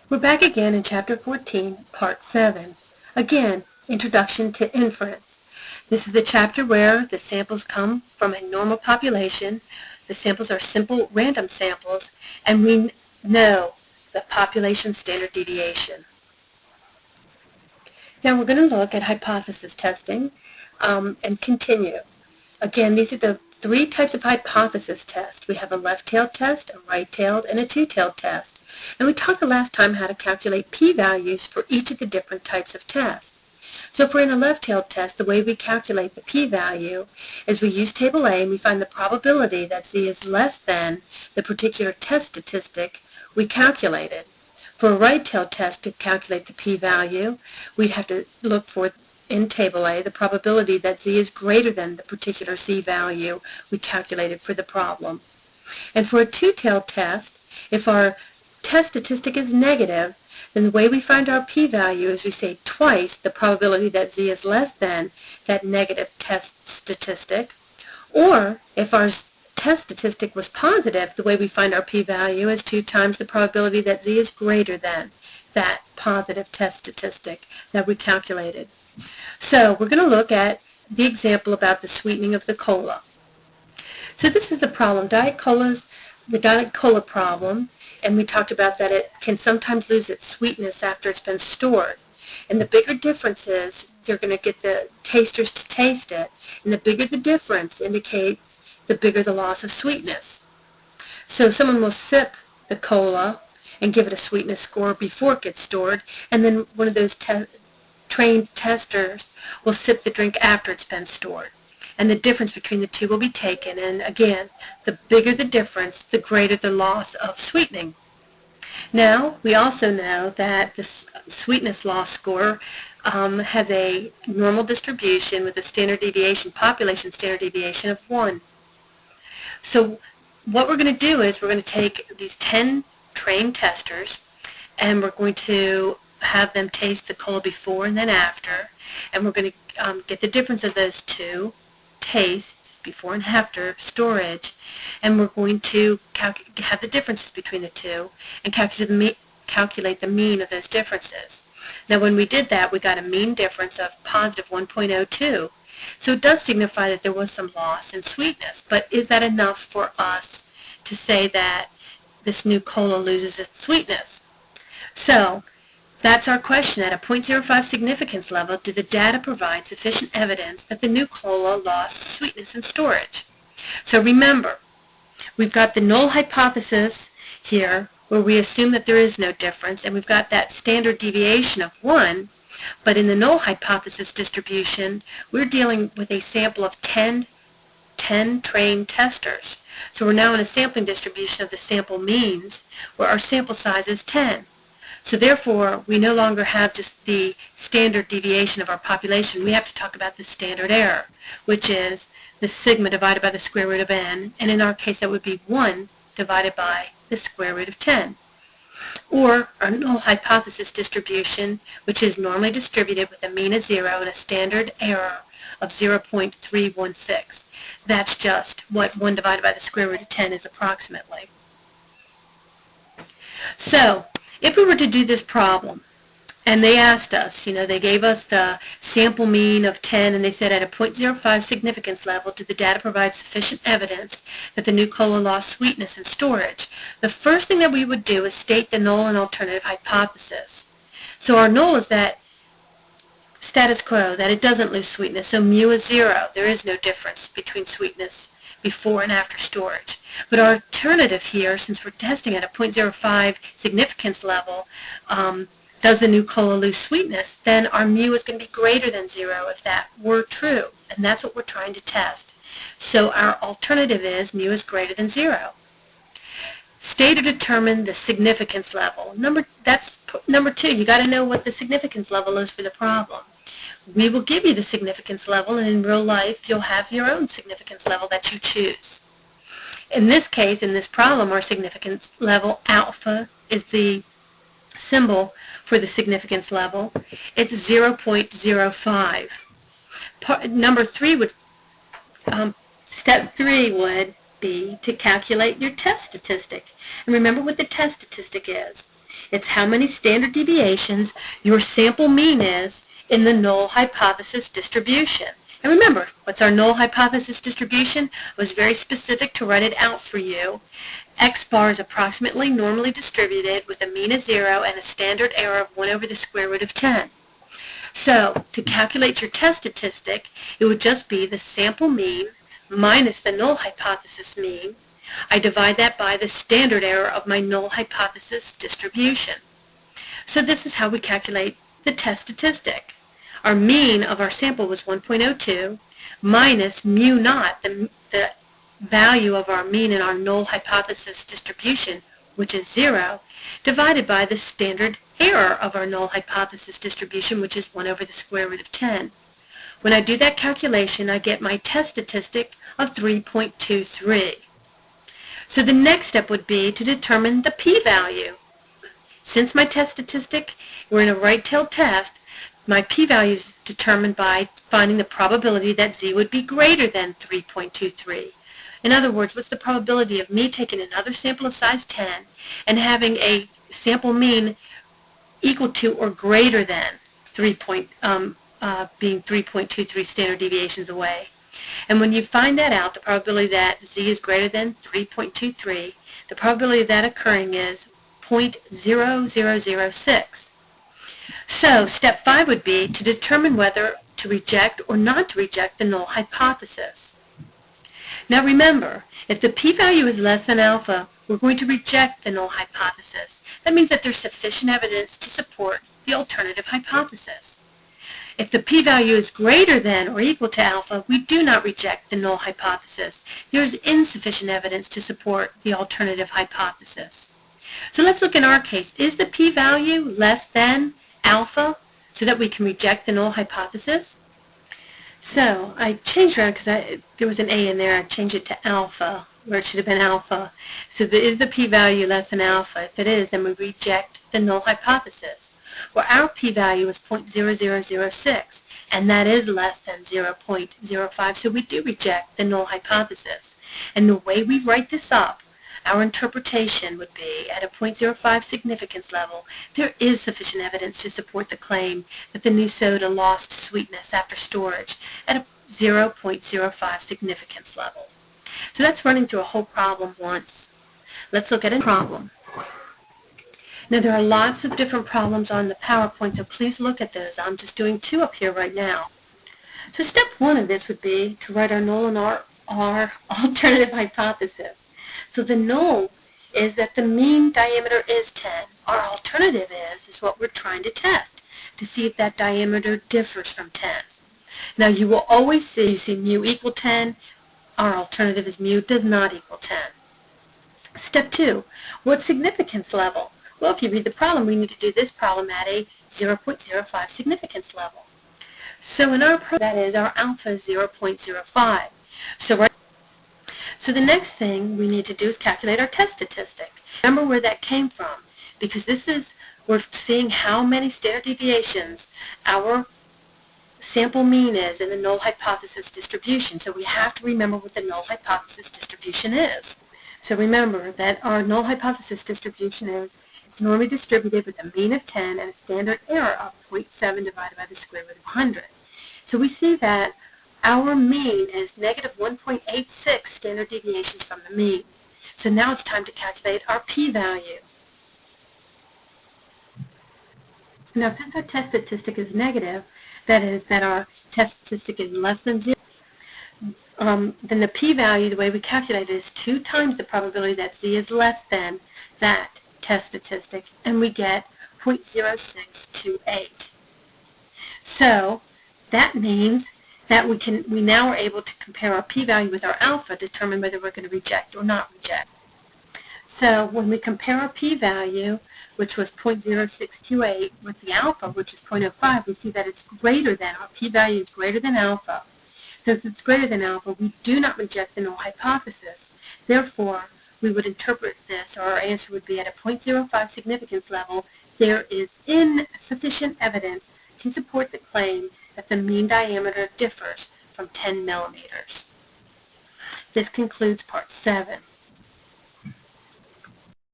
We're back again in Chapter 14, Part 7. Again, Introduction to Inference. This is the chapter where the samples come from a normal population. The samples are simple random samples, and we know the population standard deviation. Now we're going to look at hypothesis testing and continue. Again, these are the three types of hypothesis test. We have a left-tailed test, a right-tailed, and a two-tailed test. And we talked the last time how to calculate p-values for each of the different types of tests. So if we're in a left-tailed test, the way we calculate the p-value is we use Table A and we find the probability that z is less than the particular test statistic we calculated. For a right-tailed test, to calculate the p-value, we'd have to look for in Table A the probability that z is greater than the particular z-value we calculated for the problem. And for a two-tailed test, if our test statistic is negative, then the way we find our p-value is we say twice the probability that z is less than that negative test statistic. Or if our test statistic was positive, the way we find our p-value is 2 times the probability that z is greater than that positive test statistic that we calculated. So we're going to look at the example about the sweetening of the cola. So this is the problem. The Diet Cola problem, and we talked about that it can sometimes lose its sweetness after it's been stored. And the bigger difference is you're going to get the tasters to taste it, and the bigger the difference indicates the bigger the loss of sweetness. So someone will sip the cola and give it a sweetness score before it gets stored, and then one of those trained testers will sip the drink after it's been stored. And the difference between the two will be taken, and again, the bigger the difference, the greater the loss of sweetening. Now, we also know that the sweetness loss score has a normal distribution with a standard deviation, population standard deviation of 1. So what we're going to do is we're going to take these 10 trained testers, and we're going to have them taste the cola before and then after, and we're going to get the difference of those two tastes before and after storage, and we're going to have the differences between the two and calculate the mean of those differences. Now when we did that, we got a mean difference of positive 1.02. So it does signify that there was some loss in sweetness, but is that enough for us to say that this new cola loses its sweetness? So that's our question. At a 0.05 significance level, do the data provide sufficient evidence that the new cola lost sweetness in storage? So remember, we've got the null hypothesis here where we assume that there is no difference, and we've got that standard deviation of 1, but in the null hypothesis distribution, we're dealing with a sample of 10 trained testers. So we're now in a sampling distribution of the sample means where our sample size is 10. So therefore, we no longer have just the standard deviation of our population. We have to talk about the standard error, which is the sigma divided by the square root of n, and in our case that would be 1 divided by the square root of 10. Or our null hypothesis distribution, which is normally distributed with a mean of 0 and a standard error of 0.316. That's just what 1 divided by the square root of 10 is approximately. So if we were to do this problem, and they asked us, they gave us the sample mean of 10, and they said at a 0.05 significance level, did the data provide sufficient evidence that the new cola lost sweetness in storage? The first thing that we would do is state the null and alternative hypothesis. So our null is that status quo, that it doesn't lose sweetness, so mu is 0. There is no difference between sweetness before and after storage. But our alternative here, since we're testing at a 0.05 significance level, does the new cola lose sweetness, then our mu is going to be greater than 0 if that were true. And that's what we're trying to test. So our alternative is mu is greater than 0. State or determine the significance level. That's number 2. You got to know what the significance level is for the problem. We will give you the significance level, and in real life, you'll have your own significance level that you choose. In this case, in this problem, our significance level, alpha, is the symbol for the significance level. It's 0.05. Number 3 would, step 3 would be to calculate your test statistic. And remember what the test statistic is. It's how many standard deviations your sample mean is in the null hypothesis distribution. And remember, what's our null hypothesis distribution? It was very specific to write it out for you. X bar is approximately normally distributed with a mean of 0 and a standard error of 1 over the square root of 10. So, to calculate your test statistic, it would just be the sample mean minus the null hypothesis mean. I divide that by the standard error of my null hypothesis distribution. So this is how we calculate the test statistic. Our mean of our sample was 1.02 minus mu naught, the value of our mean in our null hypothesis distribution, which is 0, divided by the standard error of our null hypothesis distribution, which is 1 over the square root of 10. When I do that calculation, I get my test statistic of 3.23. So the next step would be to determine the p-value. Since my test statistic, we're in a right-tailed test, my p-value is determined by finding the probability that z would be greater than 3.23. In other words, what's the probability of me taking another sample of size 10 and having a sample mean equal to or greater than being 3.23 standard deviations away? And when you find that out, the probability that z is greater than 3.23, the probability of that occurring is 0.0006. So step 5 would be to determine whether to reject or not to reject the null hypothesis. Now remember, if the p-value is less than alpha, we're going to reject the null hypothesis. That means that there's sufficient evidence to support the alternative hypothesis. If the p-value is greater than or equal to alpha, we do not reject the null hypothesis. There is insufficient evidence to support the alternative hypothesis. So let's look in our case. Is the p-value less than alpha so that we can reject the null hypothesis? So I changed around because there was an A in there. I changed it to alpha where it should have been alpha. So is the p-value less than alpha? If it is, then we reject the null hypothesis. Well, our p-value is 0.0006, and that is less than 0.05, so we do reject the null hypothesis. And the way we write this up, our interpretation would be at a 0.05 significance level, there is sufficient evidence to support the claim that the new soda lost sweetness after storage at a 0.05 significance level. So that's running through a whole problem once. Let's look at a problem. Now, there are lots of different problems on the PowerPoint, so please look at those. I'm just doing 2 up here right now. So step 1 of this would be to write our null and our alternative hypothesis. So the null is that the mean diameter is 10. Our alternative is what we're trying to test, to see if that diameter differs from 10. Now, you will always see, mu equal 10. Our alternative is mu does not equal 10. Step 2, what significance level? Well, if you read the problem, we need to do this problem at a 0.05 significance level. So in our problem, that is, our alpha is 0.05. So the next thing we need to do is calculate our test statistic. Remember where that came from, because we're seeing how many standard deviations our sample mean is in the null hypothesis distribution. So we have to remember what the null hypothesis distribution is. So remember that our null hypothesis distribution is normally distributed with a mean of 10 and a standard error of 0.7 divided by the square root of 100. So we see that our mean is negative 1.86 standard deviations from the mean. So now it's time to calculate our p-value. Now, since our test statistic is negative, that is, that our test statistic is less than 0, then the p-value, the way we calculate it, is 2 times the probability that z is less than that test statistic, and we get 0.0628. So that means that we now are able to compare our p-value with our alpha, determine whether we're going to reject or not reject. So when we compare our p-value, which was 0.0628, with the alpha, which is 0.05, we see that it's greater than, our p-value is greater than alpha. Since it's greater than alpha, we do not reject the null hypothesis. Therefore, we would interpret this, or our answer would be at a 0.05 significance level, there is insufficient evidence to support the claim that the mean diameter differs from 10 millimeters. This concludes Part 7.